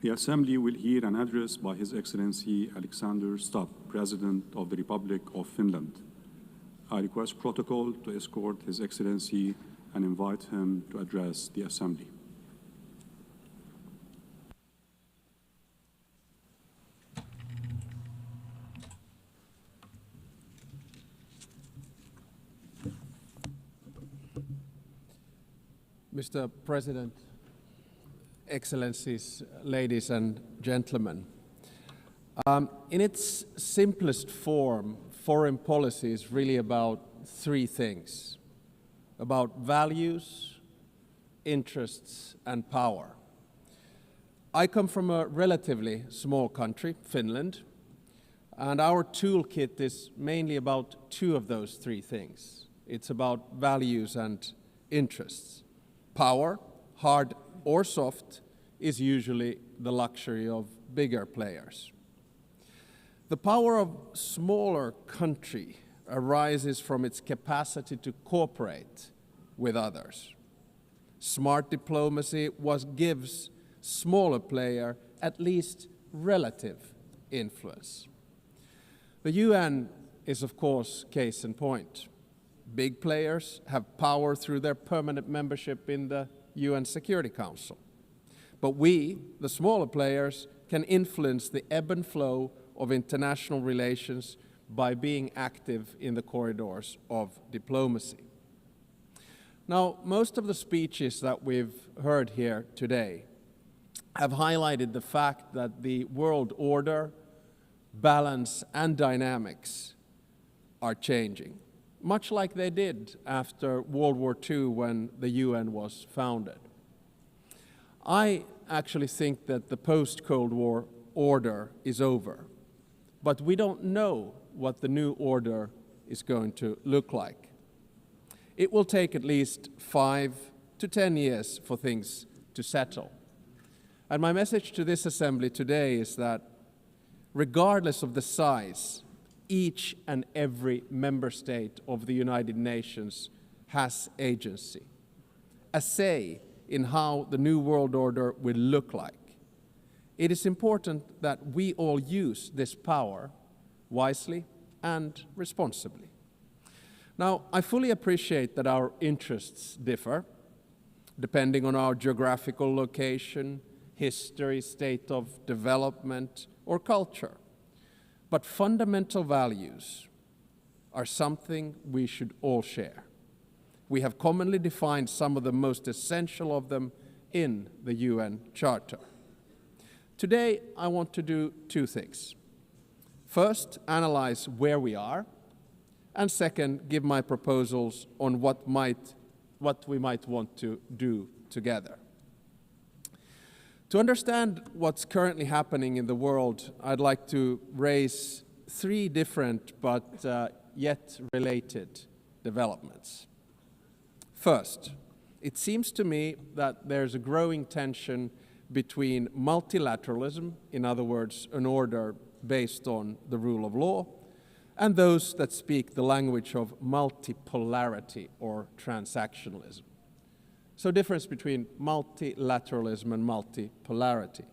The Assembly will hear an address by His Excellency Alexander Stubb, President of the Republic of Finland. I request protocol to escort His Excellency and invite him to address the Assembly. Mr. President, Excellencies, ladies and gentlemen, in its simplest form, foreign policy is really about three things: about values, interests, and power. I come from a relatively small country, Finland, and our toolkit is mainly about two of those three things. It's about values and interests. Power, hard or soft, is usually the luxury of bigger players. The power of smaller country arises from its capacity to cooperate with others. Smart diplomacy gives smaller player at least relative influence. The UN is, of course, case in point. Big players have power through their permanent membership in the UN Security Council. But we, the smaller players, can influence the ebb and flow of international relations by being active in the corridors of diplomacy. Now, most of the speeches that we've heard here today have highlighted the fact that the world order, balance, and dynamics are changing, much like they did after World War II when the UN was founded. I actually think that the post-Cold War order is over, but we don't know what the new order is going to look like. It will take at least 5 to 10 years for things to settle. And my message to this Assembly today is that regardless of the size, each and every member state of the United Nations has agency, a say in how the new world order will look like. It is important that we all use this power wisely and responsibly. Now, I fully appreciate that our interests differ, depending on our geographical location, history, state of development, or culture. But fundamental values are something we should all share. We have commonly defined some of the most essential of them in the UN Charter. Today, I want to do two things. First, analyze where we are, and second, give my proposals on what we might want to do together. To understand what's currently happening in the world, I'd like to raise three different but yet related developments. First, it seems to me that there's a growing tension between multilateralism, in other words, an order based on the rule of law, and those that speak the language of multipolarity or transactionalism. So difference between multilateralism and multipolarity.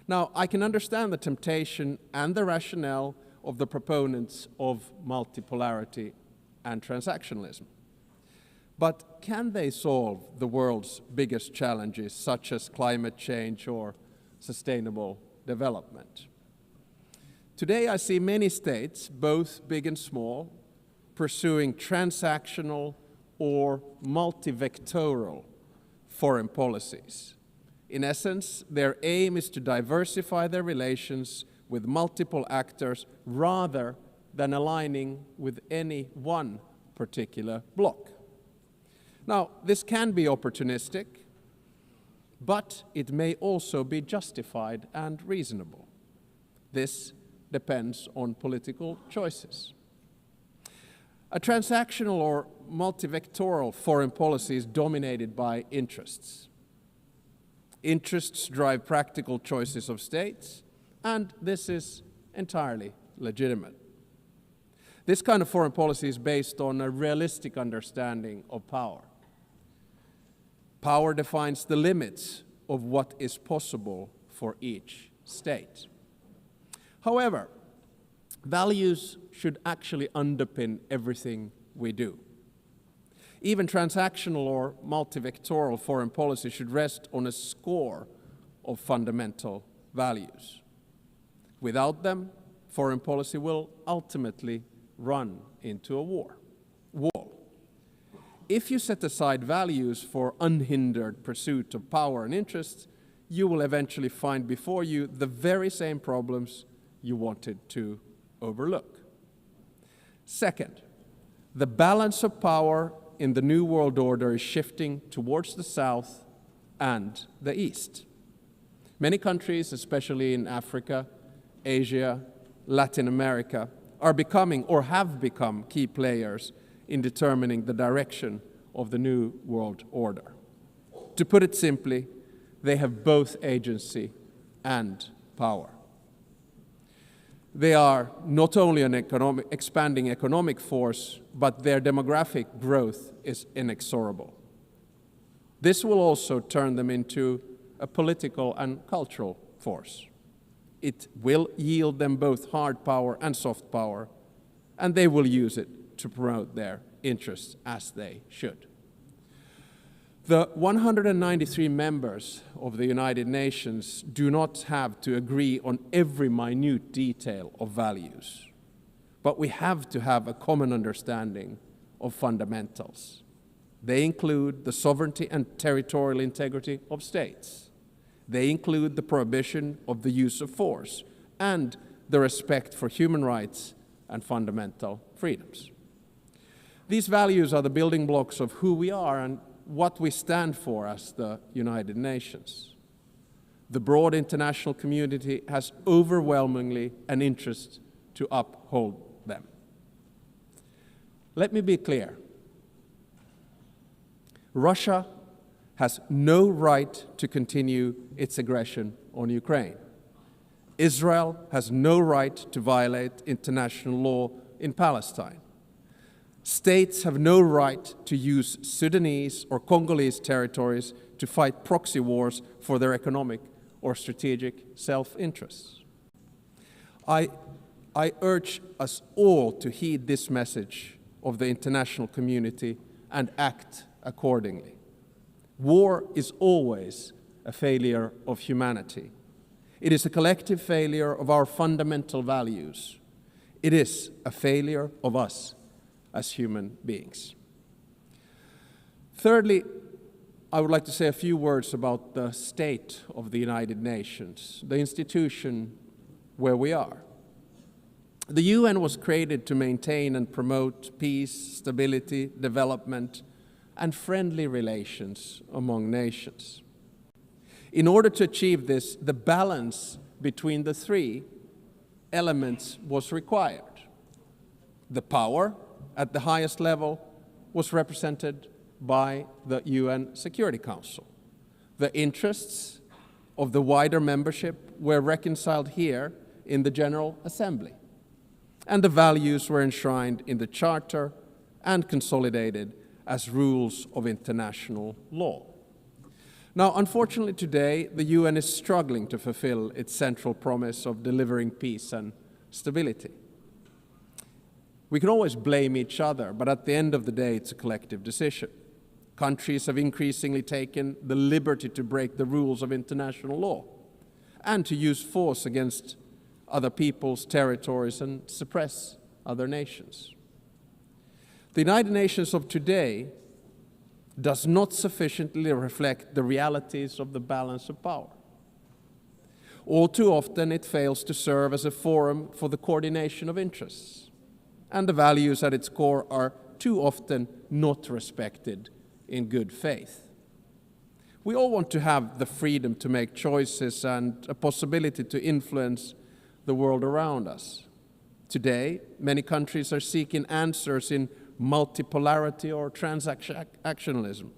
Now, I can understand the temptation and the rationale of the proponents of multipolarity and transactionalism. But can they solve the world's biggest challenges, such as climate change or sustainable development? Today, I see many states, both big and small, pursuing transactional or multivectoral foreign policies. In essence, their aim is to diversify their relations with multiple actors rather than aligning with any one particular bloc. Now, this can be opportunistic, but it may also be justified and reasonable. This depends on political choices. A transactional or multivectoral foreign policy is dominated by interests. Interests drive practical choices of states, and this is entirely legitimate. This kind of foreign policy is based on a realistic understanding of power. Power defines the limits of what is possible for each state. However, values should actually underpin everything we do. Even transactional or multivectoral foreign policy should rest on a score of fundamental values. Without them, foreign policy will ultimately run into a wall. If you set aside values for unhindered pursuit of power and interests, you will eventually find before you the very same problems you wanted to overlook. Second, the balance of power in the New World Order is shifting towards the South and the East. Many countries, especially in Africa, Asia, Latin America, are becoming or have become key players in determining the direction of the New World Order. To put it simply, they have both agency and power. They are not only an expanding economic force, but their demographic growth is inexorable. This will also turn them into a political and cultural force. It will yield them both hard power and soft power, and they will use it to promote their interests as they should. The 193 members of the United Nations do not have to agree on every minute detail of values, but we have to have a common understanding of fundamentals. They include the sovereignty and territorial integrity of states. They include the prohibition of the use of force and the respect for human rights and fundamental freedoms. These values are the building blocks of who we are and what we stand for as the United Nations. The broad international community has overwhelmingly an interest to uphold them. Let me be clear. Russia has no right to continue its aggression on Ukraine. Israel has no right to violate international law in Palestine. States have no right to use Sudanese or Congolese territories to fight proxy wars for their economic or strategic self-interests. I urge us all to heed this message of the international community and act accordingly. War is always a failure of humanity. It is a collective failure of our fundamental values. It is a failure of us as human beings. Thirdly, I would like to say a few words about the state of the United Nations, the institution where we are. The UN was created to maintain and promote peace, stability, development, and friendly relations among nations. In order to achieve this, the balance between the three elements was required. The power at the highest level was represented by the UN Security Council. The interests of the wider membership were reconciled here in the General Assembly, and the values were enshrined in the Charter and consolidated as rules of international law. Now, unfortunately today, the UN is struggling to fulfill its central promise of delivering peace and stability. We can always blame each other, but at the end of the day, it's a collective decision. Countries have increasingly taken the liberty to break the rules of international law and to use force against other people's territories and suppress other nations. The United Nations of today does not sufficiently reflect the realities of the balance of power. All too often, it fails to serve as a forum for the coordination of interests, and the values at its core are too often not respected in good faith. We all want to have the freedom to make choices and a possibility to influence the world around us. Today, many countries are seeking answers in multipolarity or transactionalism.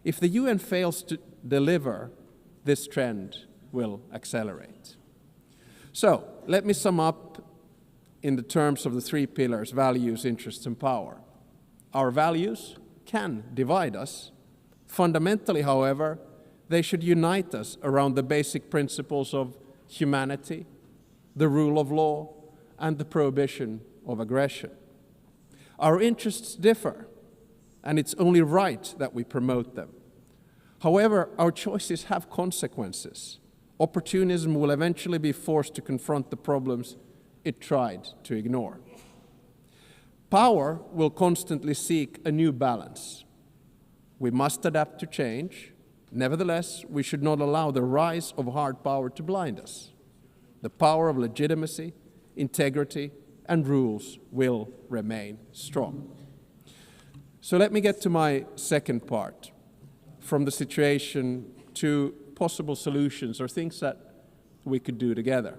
If the UN fails to deliver, this trend will accelerate. So, let me sum up in the terms of the three pillars: values, interests, and power. Our values can divide us. Fundamentally, however, They should unite us around the basic principles of humanity, the rule of law, and the prohibition of aggression. Our interests differ, and it's only right that we promote them. However, our choices have consequences. Opportunism will eventually be forced to confront the problems it tried to ignore. Power will constantly seek a new balance. We must adapt to change. Nevertheless, we should not allow the rise of hard power to blind us. The power of legitimacy, integrity, and rules will remain strong. So let me get to my second part, from the situation to possible solutions or things that we could do together.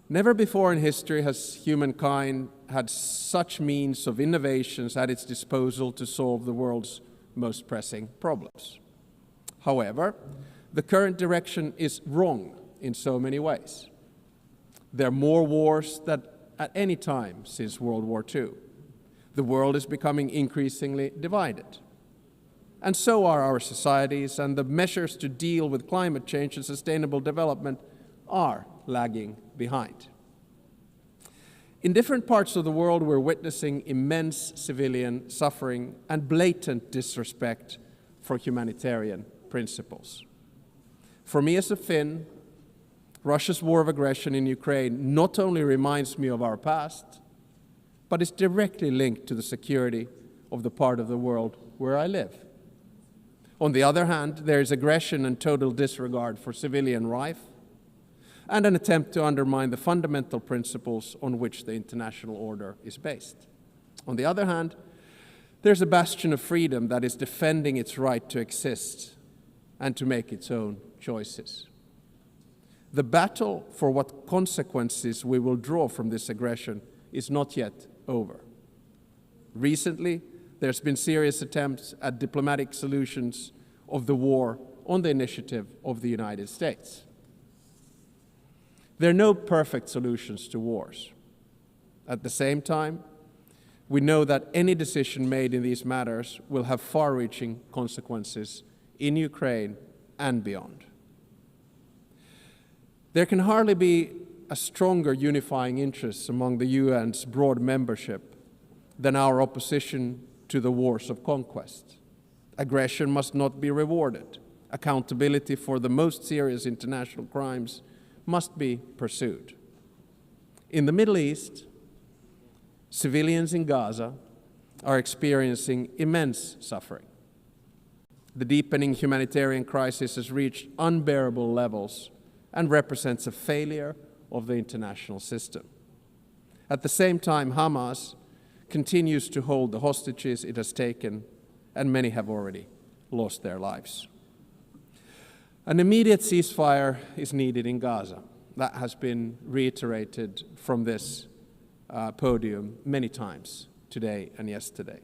Never before in history has humankind had such means of innovations at its disposal to solve the world's most pressing problems. However, the current direction is wrong in so many ways. There are more wars than at any time since World War II. The world is becoming increasingly divided. And so are our societies, and the measures to deal with climate change and sustainable development are lagging behind. In different parts of the world, we're witnessing immense civilian suffering and blatant disrespect for humanitarian principles. For me as a Finn, Russia's war of aggression in Ukraine not only reminds me of our past, but is directly linked to the security of the part of the world where I live. On the other hand, there is aggression and total disregard for civilian life, and an attempt to undermine the fundamental principles on which the international order is based. On the other hand, there's a bastion of freedom that is defending its right to exist and to make its own choices. The battle for what consequences we will draw from this aggression is not yet over. Recently, there's been serious attempts at diplomatic solutions of the war on the initiative of the United States. There are no perfect solutions to wars. At the same time, we know that any decision made in these matters will have far-reaching consequences in Ukraine and beyond. There can hardly be a stronger unifying interest among the UN's broad membership than our opposition to the wars of conquest. Aggression must not be rewarded. Accountability for the most serious international crimes must be pursued. In the Middle East, civilians in Gaza are experiencing immense suffering. The deepening humanitarian crisis has reached unbearable levels and represents a failure of the international system. At the same time, Hamas continues to hold the hostages it has taken, and many have already lost their lives. An immediate ceasefire is needed in Gaza. That has been reiterated from this podium many times today and yesterday.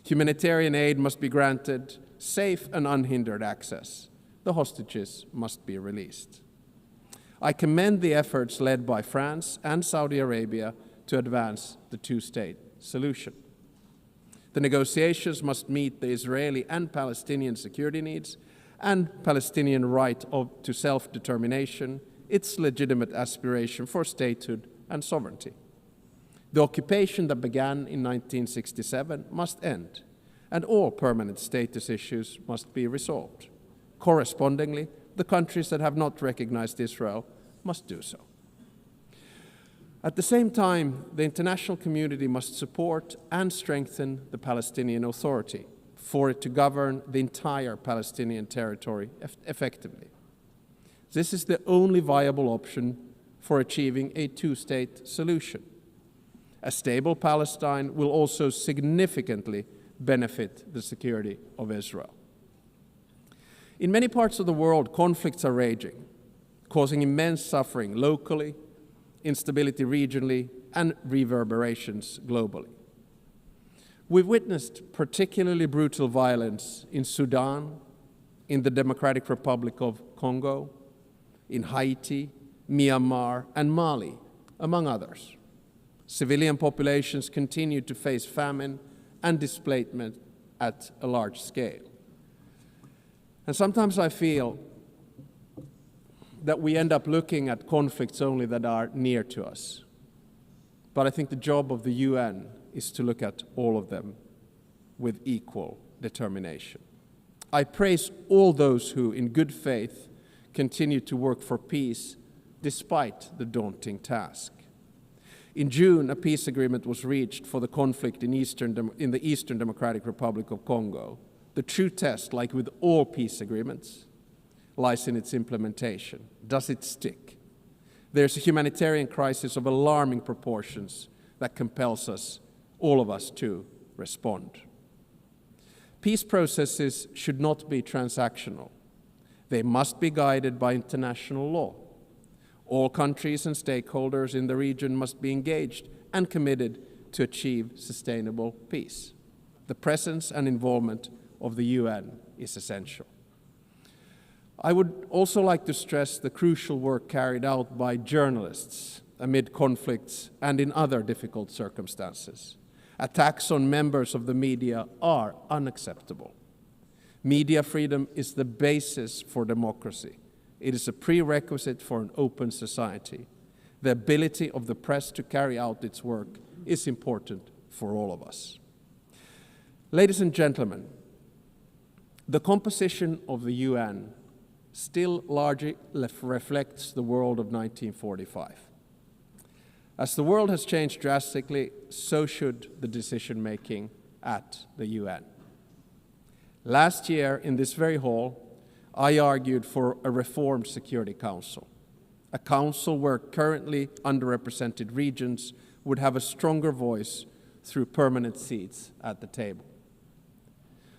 Humanitarian aid must be granted safe and unhindered access. The hostages must be released. I commend the efforts led by France and Saudi Arabia to advance the two-state solution. The negotiations must meet the Israeli and Palestinian security needs and Palestinian right to self-determination, its legitimate aspiration for statehood and sovereignty. The occupation that began in 1967 must end, and all permanent status issues must be resolved. Correspondingly, the countries that have not recognized Israel must do so. At the same time, the international community must support and strengthen the Palestinian Authority for it to govern the entire Palestinian territory effectively. This is the only viable option for achieving a two-state solution. A stable Palestine will also significantly benefit the security of Israel. In many parts of the world, conflicts are raging, causing immense suffering locally, instability regionally, and reverberations globally. We've witnessed particularly brutal violence in Sudan, in the Democratic Republic of Congo, in Haiti, Myanmar, and Mali, among others. Civilian populations continue to face famine and displacement at a large scale. And sometimes I feel that we end up looking at conflicts only that are near to us. But I think the job of the UN is to look at all of them with equal determination. I praise all those who, in good faith, continue to work for peace despite the daunting task. In June, a peace agreement was reached for the conflict in the Eastern Democratic Republic of Congo. The true test, like with all peace agreements, lies in its implementation. Does it stick? There's a humanitarian crisis of alarming proportions that compels us, all of us, to respond. Peace processes should not be transactional. They must be guided by international law. All countries and stakeholders in the region must be engaged and committed to achieve sustainable peace. The presence and involvement of the UN is essential. I would also like to stress the crucial work carried out by journalists amid conflicts and in other difficult circumstances. Attacks on members of the media are unacceptable. Media freedom is the basis for democracy. It is a prerequisite for an open society. The ability of the press to carry out its work is important for all of us. Ladies and gentlemen, the composition of the UN still largely reflects the world of 1945. As the world has changed drastically, so should the decision-making at the UN. Last year, in this very hall, I argued for a reformed Security Council, a council where currently underrepresented regions would have a stronger voice through permanent seats at the table.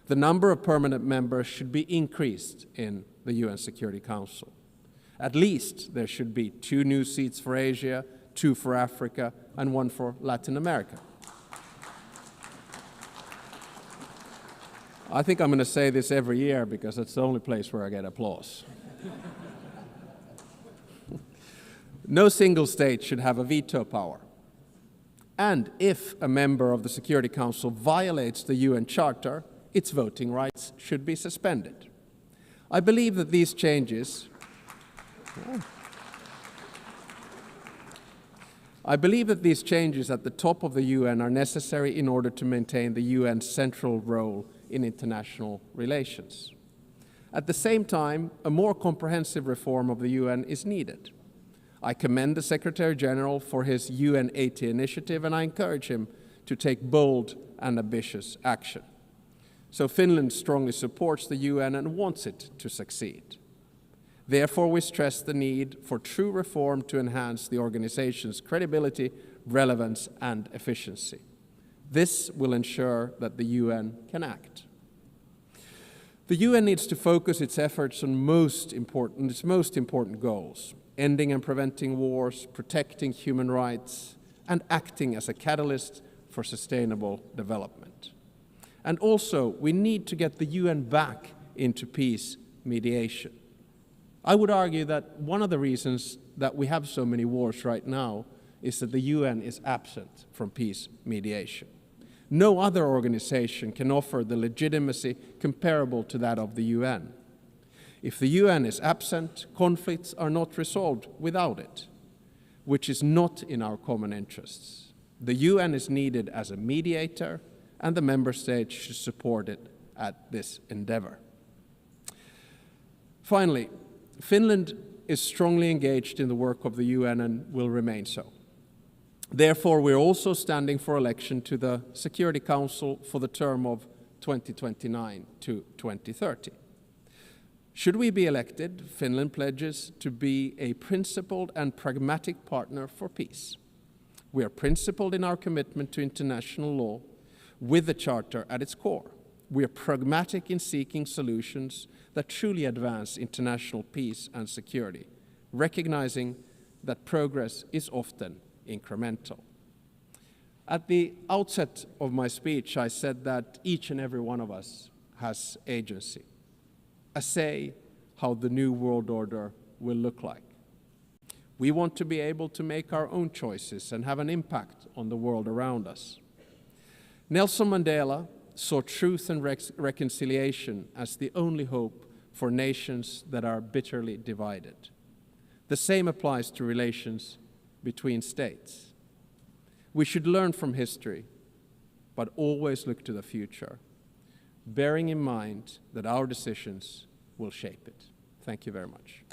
The number of permanent members should be increased in the UN Security Council. At least there should be 2 new seats for Asia, 2 for Africa, and 1 for Latin America. I think I'm going to say this every year because it's the only place where I get applause. No single state should have a veto power. And if a member of the Security Council violates the UN Charter, its voting rights should be suspended. I believe that these changes at the top of the UN are necessary in order to maintain the UN's central role in international relations. At the same time, a more comprehensive reform of the UN is needed. I commend the Secretary General for his UN 80 initiative, and I encourage him to take bold and ambitious action. So Finland strongly supports the UN and wants it to succeed. Therefore, we stress the need for true reform to enhance the organization's credibility, relevance, and efficiency. This will ensure that the UN can act. The UN needs to focus its efforts on its most important goals: ending and preventing wars, protecting human rights, and acting as a catalyst for sustainable development. And also, we need to get the UN back into peace mediation. I would argue that one of the reasons that we have so many wars right now is that the UN is absent from peace mediation. No other organization can offer the legitimacy comparable to that of the UN. If the UN is absent, conflicts are not resolved without it, which is not in our common interests. The UN is needed as a mediator, and the member states should support it at this endeavor. Finally, Finland is strongly engaged in the work of the UN and will remain so. Therefore, we're also standing for election to the Security Council for the term of 2029 to 2030. Should we be elected, Finland pledges to be a principled and pragmatic partner for peace. We are principled in our commitment to international law with the Charter at its core. We are pragmatic in seeking solutions that truly advance international peace and security, recognizing that progress is often incremental. At the outset of my speech, I said that each and every one of us has agency, a say how the new world order will look like. We want to be able to make our own choices and have an impact on the world around us. Nelson Mandela saw truth and reconciliation as the only hope for nations that are bitterly divided. The same applies to relations between states. We should learn from history, but always look to the future, bearing in mind that our decisions will shape it. Thank you very much.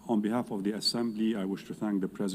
On behalf of the Assembly, I wish to thank the President